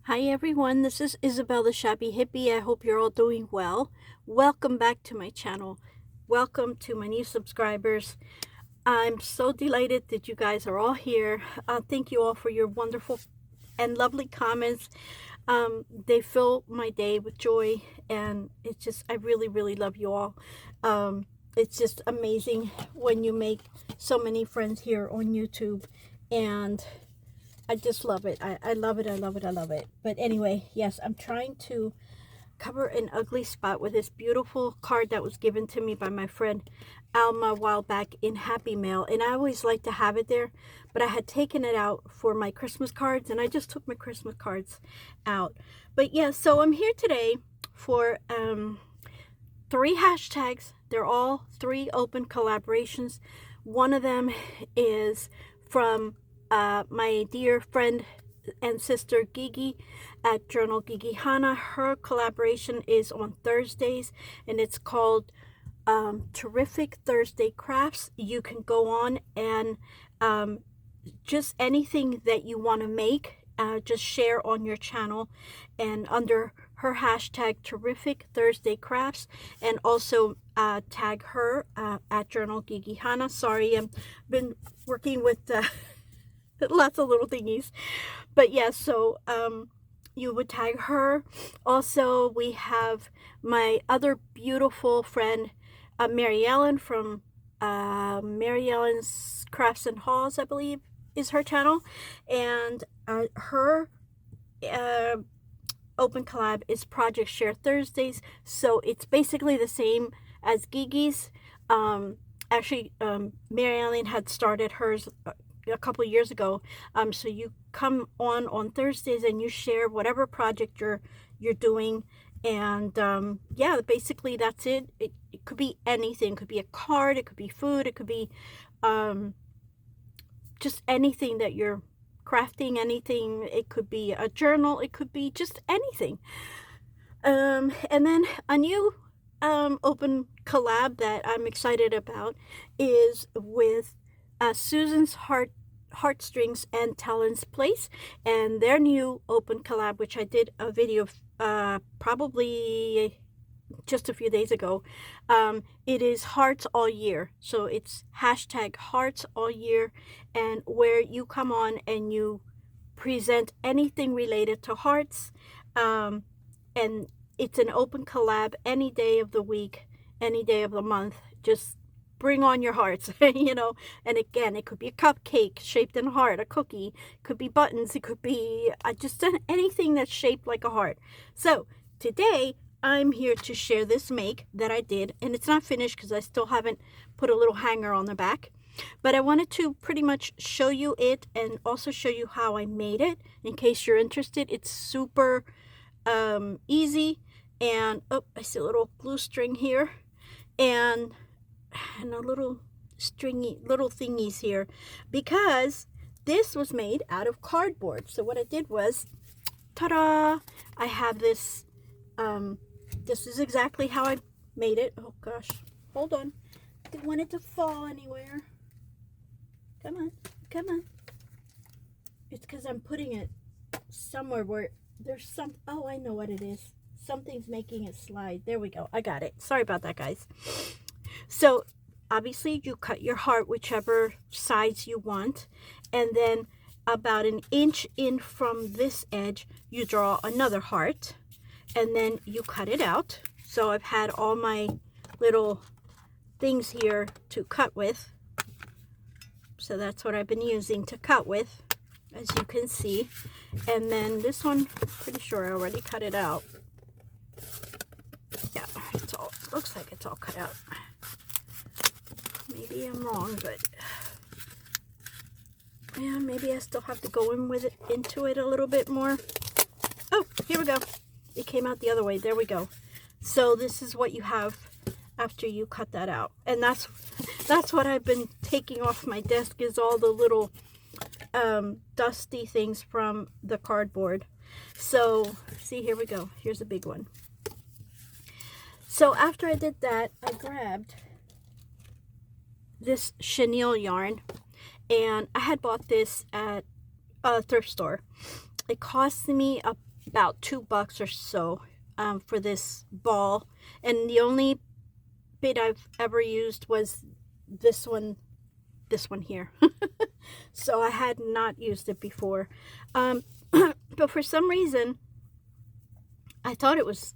Hi everyone, this is Isabel the Shabby Hippie. I hope you're all doing well. Welcome back to my channel. Welcome to my new subscribers. I'm so delighted that you guys are all here. Thank you all for your wonderful and lovely comments. They fill my day with joy, and it's just, I really love you all. It's just amazing when you make so many friends here on YouTube, and I just love it. I love it. I love it. I love it. But anyway, yes, I'm trying to cover an ugly spot with this beautiful card that was given to me by my friend Alma a while back in Happy Mail. And I always like to have it there, but I had taken it out for my Christmas cards, and I just took my Christmas cards out. But yeah, so I'm here today for 3 hashtags. They're all 3 open collaborations. One of them is from my dear friend and sister Gigi at Journal Gigi Hana. Her collaboration is on Thursdays, and it's called Terrific Thursday Crafts. You can go on and just anything that you want to make, just share on your channel, and under her hashtag Terrific Thursday Crafts, and also tag her at Journal Gigi Hana. Sorry, I've been working with lots of little thingies, but yeah, so you would tag her. Also, we have my other beautiful friend Mary Ellen from Mary Ellen's Crafts and Hauls, I believe is her channel, and her open collab is Project Share Thursdays. So it's basically the same as Gigi's. Actually, Mary Ellen had started hers a couple of years ago. So you come on Thursdays and you share whatever project you're doing, and yeah, basically that's it. It could be anything. It could be a card, it could be food, it could be just anything that you're crafting, anything. It could be a journal, it could be just anything. And then a new open collab that I'm excited about is with Susan's Heartstrings and Talon's Place, and their new open collab, which I did a video probably just a few days ago. It is Hearts All Year, so it's hashtag Hearts All Year, and where you come on and you present anything related to hearts, and it's an open collab any day of the week, any day of the month. Just bring on your hearts, you know. And again, it could be a cupcake shaped in a heart, a cookie, it could be buttons, it could be just anything that's shaped like a heart. So today I'm here to share this make that I did, and it's not finished because I still haven't put a little hanger on the back, but I wanted to pretty much show you it and also show you how I made it in case you're interested. It's super easy, and oh, I see a little glue string here, and a little stringy little thingies here, because this was made out of cardboard. So what I did was, ta-da, I have this. This is exactly how I made it. Oh gosh, hold on, I didn't want it to fall anywhere. Come on, come on. It's because I'm putting it somewhere where there's some, oh, I know what it is. Something's making it slide. There we go, I got it. Sorry about that, guys. So obviously you cut your heart whichever size you want, and then about 1 inch in from this edge you draw another heart, and then you cut it out. So I've had all my little things here to cut with, so that's what I've been using to cut with, as you can see. And then this one, pretty sure I already cut it out. Yeah, it's all, looks like it's all cut out. Maybe I'm wrong, but yeah, maybe I still have to go in with it, into it a little bit more. Oh, here we go. It came out the other way. There we go. So this is what you have after you cut that out, and that's what I've been taking off my desk, is all the little dusty things from the cardboard. So see, here we go. Here's a big one. So after I did that, I grabbed this chenille yarn, and I had bought this at a thrift store. It cost me about $2 or so for this ball. And the only bit I've ever used was this one here. So I had not used it before. But for some reason, I thought it was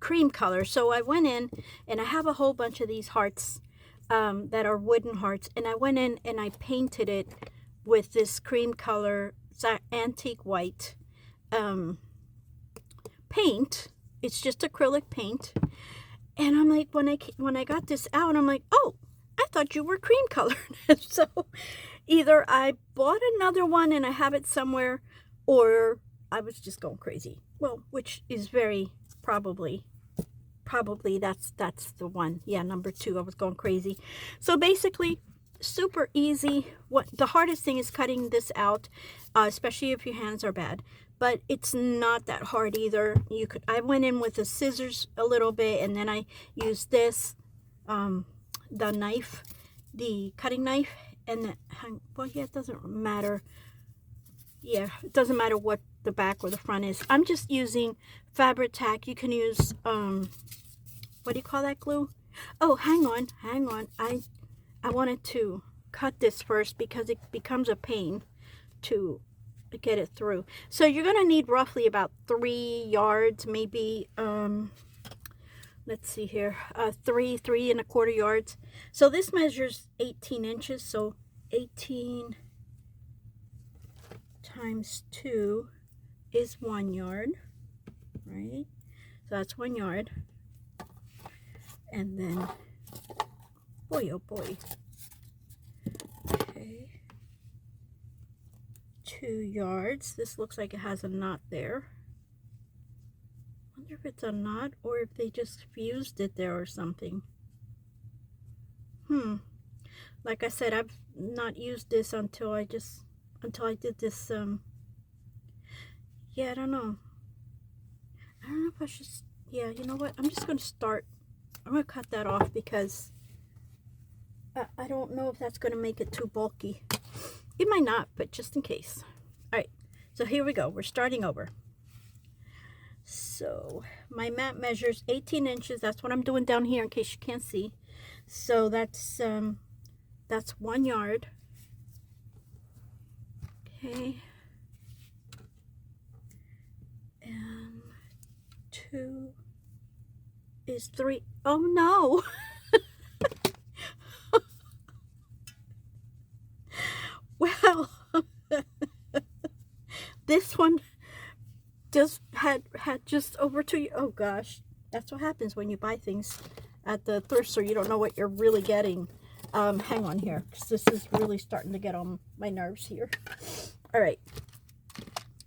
cream color. So I went in, and I have a whole bunch of these hearts that are wooden hearts. And I went in and I painted it with this cream color, antique white paint. It's just acrylic paint. And I'm like, when I got this out, I'm like, oh, I thought you were cream colored. So either I bought another one and I have it somewhere, or I was just going crazy. Well, which is very probably that's the one. Yeah, number 2. I was going crazy. So basically, super easy. What the hardest thing is cutting this out, especially if your hands are bad. But it's not that hard either. I went in with the scissors a little bit, and then I used this, the knife, the cutting knife, and then, well, yeah, it doesn't matter. Yeah, it doesn't matter what the back or the front is. I'm just using fabric tack. You can use what do you call that glue? Oh, hang on. I wanted to cut this first because it becomes a pain to get it through. So you're going to need roughly about 3 yards, maybe let's see here, 3.25 yards. So this measures 18 inches, so 18 times 2 is 1 yard, right? So that's 1 yard. And then, boy, oh boy. Okay. 2 yards. This looks like it has a knot there. I wonder if it's a knot or if they just fused it there or something. Like I said, I've not used this until I did this, yeah, I don't know if I should, yeah, you know what, I'm going to cut that off because I don't know if that's going to make it too bulky. It might not, but just in case. All right, so here we go. We're starting over. So my mat measures 18 inches. That's what I'm doing down here in case you can't see. So that's 1 yard. Okay. And 2 is 3. Oh no. Well, this one just had just over 2. Oh gosh, that's what happens when you buy things at the thrift store. You don't know what you're really getting. Hang on here, because this is really starting to get on my nerves here. All right.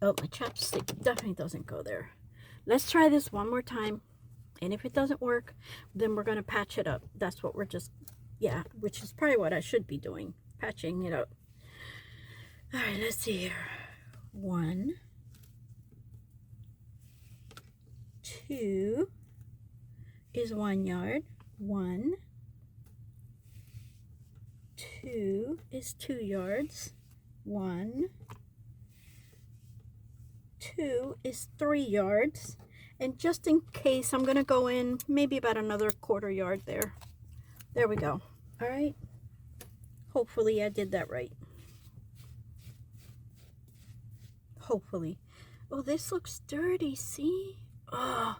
Oh, my chapstick definitely doesn't go there. Let's try this one more time. And if it doesn't work, then we're going to patch it up. That's what we're just, yeah, which is probably what I should be doing, patching it up. All right, let's see here. 1, 2 is 1 yard. 1, 2 is 2 yards. 1, 2 is 3 yards. And just in case, I'm going to go in maybe about another 1/4 yard there. There we go. All right. Hopefully I did that right. Hopefully. Oh, this looks dirty. See? Oh,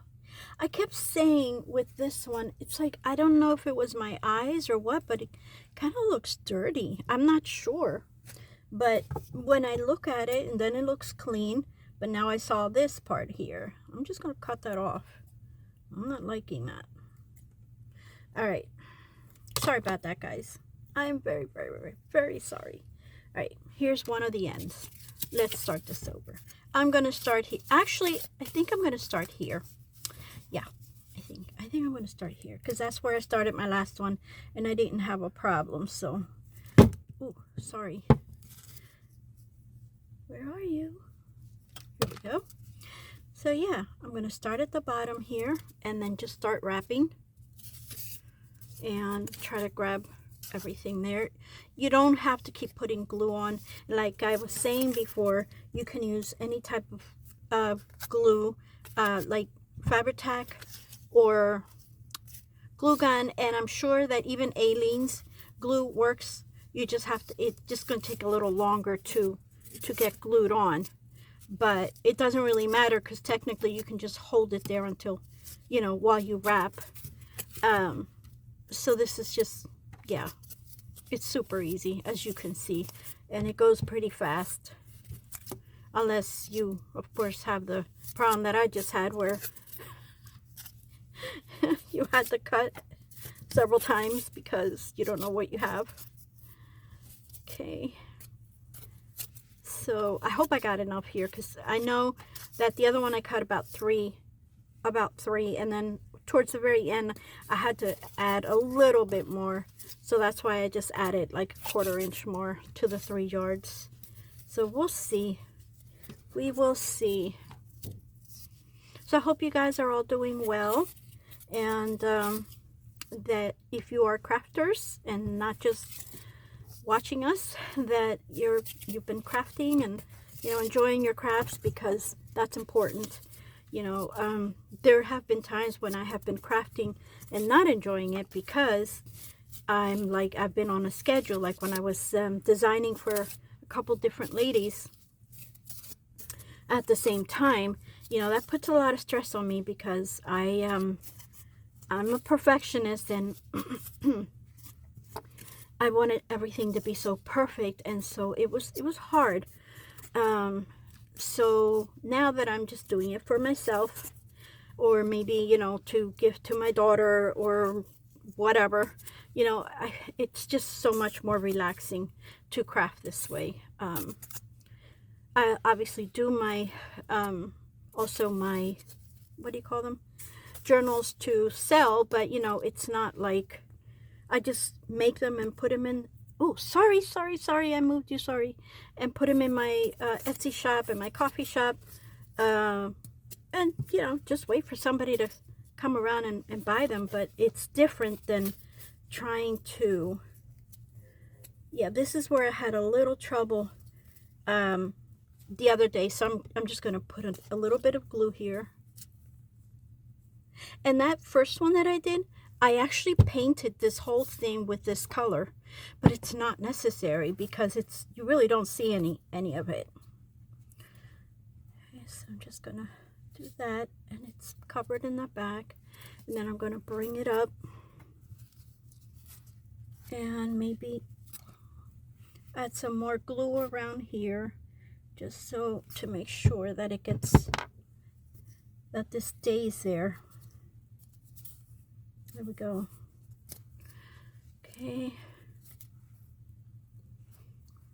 I kept saying with this one, it's like, I don't know if it was my eyes or what, but it kind of looks dirty. I'm not sure. But when I look at it, and then it looks clean. But now I saw this part here. I'm just going to cut that off. I'm not liking that. All right. Sorry about that, guys. I'm very, very, very, very sorry. All right. Here's one of the ends. Let's start this over. I'm going to start here. Actually, I think I'm going to start here. Yeah, I think I'm going to start here. Because that's where I started my last one. And I didn't have a problem. So, oh, sorry. Where are you? Here we go. So yeah, I'm going to start at the bottom here and then just start wrapping and try to grab everything there. You don't have to keep putting glue on. Like I was saying before, you can use any type of glue, like Fabri-Tac or glue gun, and I'm sure that even Aleene's glue works. You just have to, it's just going to take a little longer to get glued on, but it doesn't really matter because technically you can just hold it there until, you know, while you wrap. So this is just, yeah, it's super easy, as you can see, and it goes pretty fast, unless you of course have the problem that I just had where you had to cut several times because you don't know what you have. Okay, so I hope I got enough here, because I know that the other one I cut about three, and then towards the very end I had to add a little bit more, so that's why I just added like a 1/4 inch more to the 3 yards. So we'll see, we will see. So I hope you guys are all doing well, and that if you are crafters and not just watching us, that you've been crafting and, you know, enjoying your crafts, because that's important. You know, there have been times when I have been crafting and not enjoying it because I've been on a schedule, like when I was designing for a couple different ladies at the same time. You know, that puts a lot of stress on me because I'm a perfectionist, and I wanted everything to be so perfect, and so it was hard. So now that I'm just doing it for myself, or maybe, you know, to give to my daughter or whatever, you know, it's just so much more relaxing to craft this way. I obviously do my also my, what do you call them, journals to sell, but you know, it's not like I just make them and put them in. Oh, sorry, I moved you, sorry. And put them in my Etsy shop and my coffee shop, and you know, just wait for somebody to come around and buy them. But it's different than trying to, yeah, this is where I had a little trouble the other day. So I'm just going to put a little bit of glue here. And that first one that I did, I actually painted this whole thing with this color, but it's not necessary because you really don't see any of it. Okay, so I'm just gonna do that, and it's covered in the back, and then I'm gonna bring it up and maybe add some more glue around here, just so to make sure that that this stays there. There we go. Okay.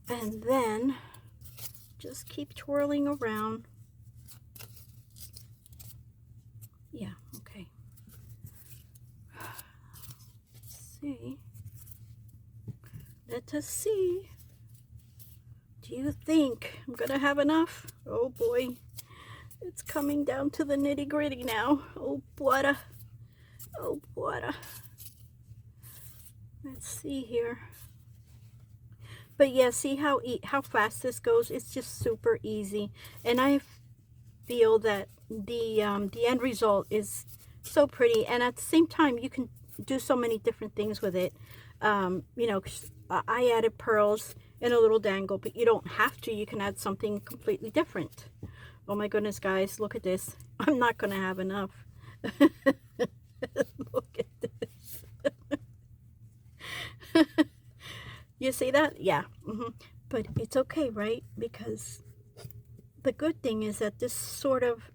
And then just keep twirling around. Yeah, okay. Let's see. Let us see. Do you think I'm gonna have enough? Oh boy. It's coming down to the nitty-gritty now. Oh boy. Oh boy. Let's see here. But yeah, see how fast this goes? It's just super easy, and I feel that the end result is so pretty, and at the same time you can do so many different things with it. You know, I added pearls and a little dangle, but you don't have to. You can add something completely different. Oh my goodness, guys, look at this. I'm not gonna have enough. Look at this. You see that? Yeah. But it's okay, right? Because the good thing is that this sort of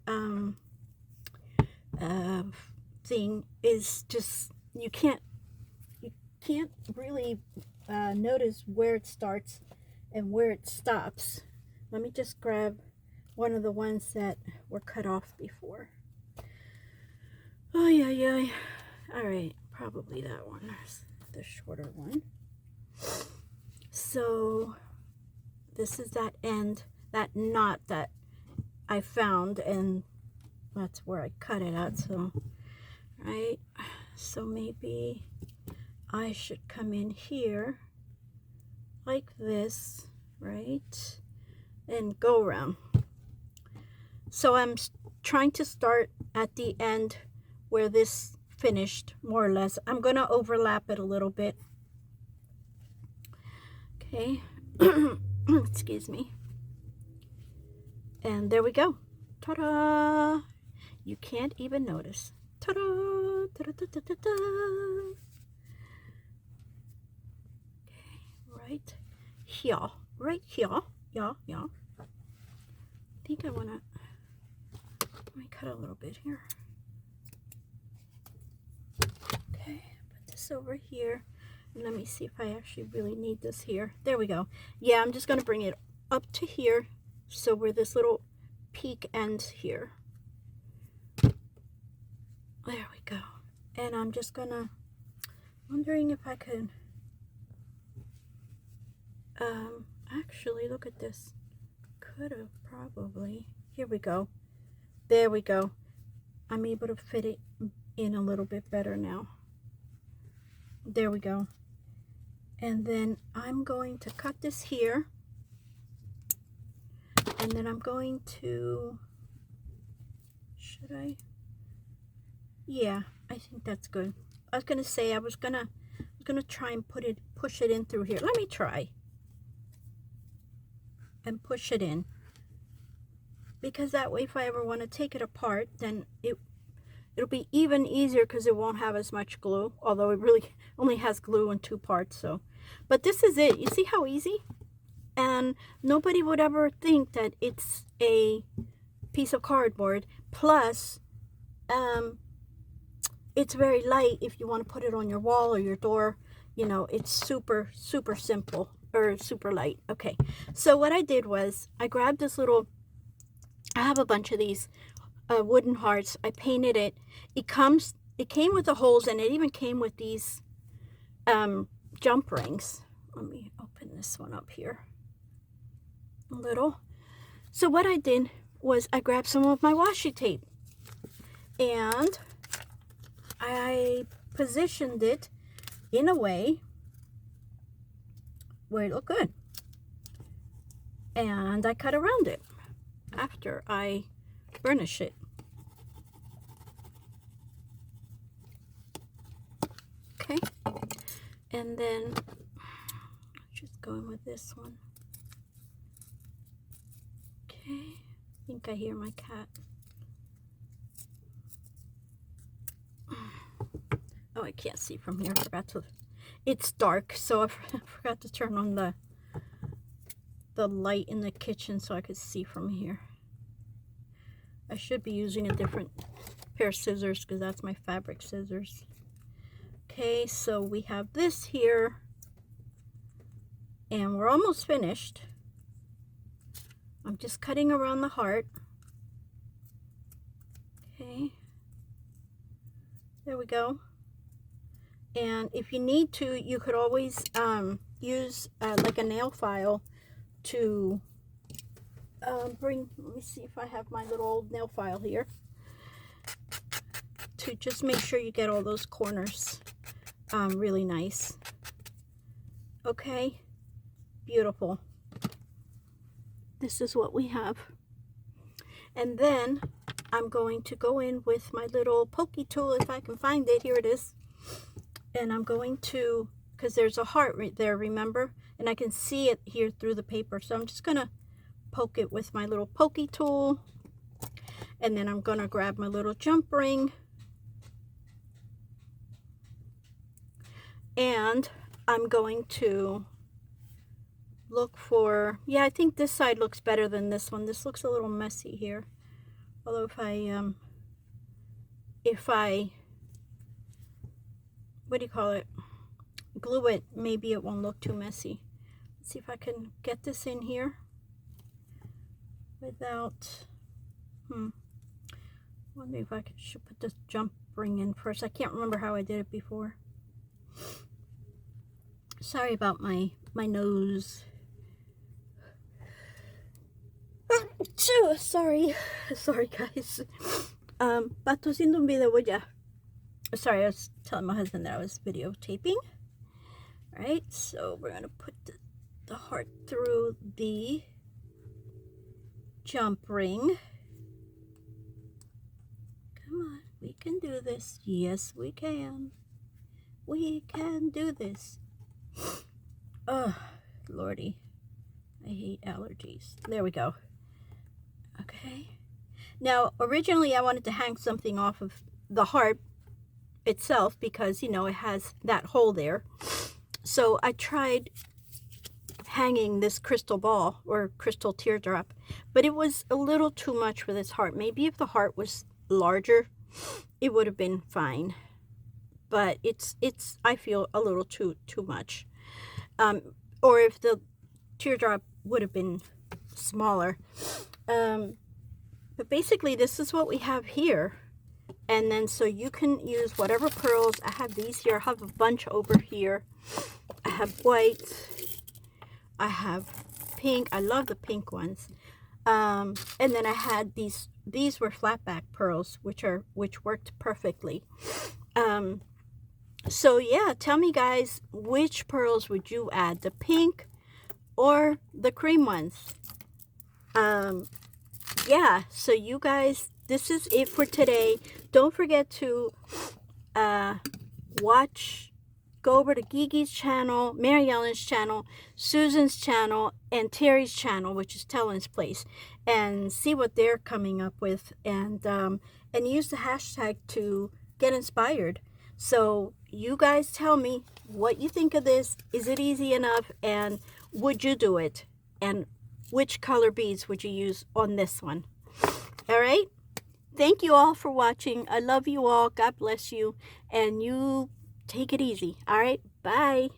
thing is just, you can't really notice where it starts and where it stops. Let me just grab one of the ones that were cut off before. Oh yeah. All right, probably that one, the shorter one. So this is that end, that knot that I found, and that's where I cut it at. So right, so maybe I should come in here like this, right, and go around. So I'm trying to start at the end where this finished, more or less. I'm going to overlap it a little bit. Okay. Excuse me. And there we go. Ta-da! You can't even notice. Ta-da! Ta-da-da-da-da-da! Okay, right here. Right here. Yeah, yeah. I think I want to... Let me cut a little bit here. Okay, put this over here. Let me see if I actually really need this here. There we go. Yeah, I'm just going to bring it up to here. So where this little peak ends here. There we go. And I'm just going to... Wondering if I could... Actually, look at this. Could have probably... Here we go. There we go. I'm able to fit it in a little bit better now. There we go. And then I'm going to cut this here. And then I'm going to... Should I? Yeah, I think that's good. I was going to say I was going to try and push it in through here. Let me try. And push it in. Because that way if I ever want to take it apart, then it'll be even easier because it won't have as much glue. Although it really only has glue in 2 parts. So, but this is it. You see how easy? And nobody would ever think that it's a piece of cardboard. Plus, it's very light if you want to put it on your wall or your door. You know, it's super, super simple. Or super light. Okay. So what I did was I grabbed this little... I have a bunch of these wooden hearts. I painted it. It came with the holes, and it even came with these jump rings. Let me open this one up here a little. So what I did was I grabbed some of my washi tape and I positioned it in a way where it looked good. And I cut around it after I burnish it. Okay. And then just going with this one. Okay. I think I hear my cat. Oh, I can't see from here. I forgot to... It's dark, so I forgot to turn on the light in the kitchen so I could see from here. I should be using a different pair of scissors because that's my fabric scissors. Okay, so we have this here, and we're almost finished. I'm just cutting around the heart. Okay, there we go. And if you need to, you could always use like a nail file to bring, let me see if I have my little old nail file here, to just make sure you get all those corners really nice. Okay, beautiful. This is what we have. And then I'm going to go in with my little pokey tool, if I can find it. Here it is. And I'm going to, because there's a heart right there, remember? And I can see it here through the paper. So I'm just going to poke it with my little pokey tool. And then I'm going to grab my little jump ring. And I'm going to look for, yeah, I think this side looks better than this one. This looks a little messy here. Although if I what do you call it, glue it, maybe it won't look too messy. Let's see if I can get this in here without, wonder if I should put this jump ring in first. I can't remember how I did it before. Sorry about my nose. Sorry guys. Bato haciendo un video ya. Sorry, I was telling my husband that I was videotaping. Alright, so we're going to put the heart through the jump ring. this. Yes, we can. We can do this. Oh, Lordy. I hate allergies. There we go. Okay. Now, originally I wanted to hang something off of the heart itself because, you know, it has that hole there. So I tried hanging this crystal ball or crystal teardrop, but it was a little too much for this heart. Maybe if the heart was larger, it would have been fine. But it's I feel a little too much. Or if the teardrop would have been smaller. But basically this is what we have here. And then so you can use whatever pearls. I have these here. I have a bunch over here. I have white. I have pink. I love the pink ones. And then I had these were flat back pearls, which worked perfectly. So yeah, tell me guys, which pearls would you add, the pink or the cream ones? Yeah, so you guys, this is it for today. Don't forget to go over to Gigi's channel, Mary Ellen's channel, Susan's channel, and Terry's channel, which is Tellen's Place, and see what they're coming up with, and use the hashtag to get inspired. So you guys tell me what you think of this. Is it easy enough? And would you do it? And which color beads would you use on this one? All right. Thank you all for watching. I love you all. God bless you. And you take it easy. All right. Bye.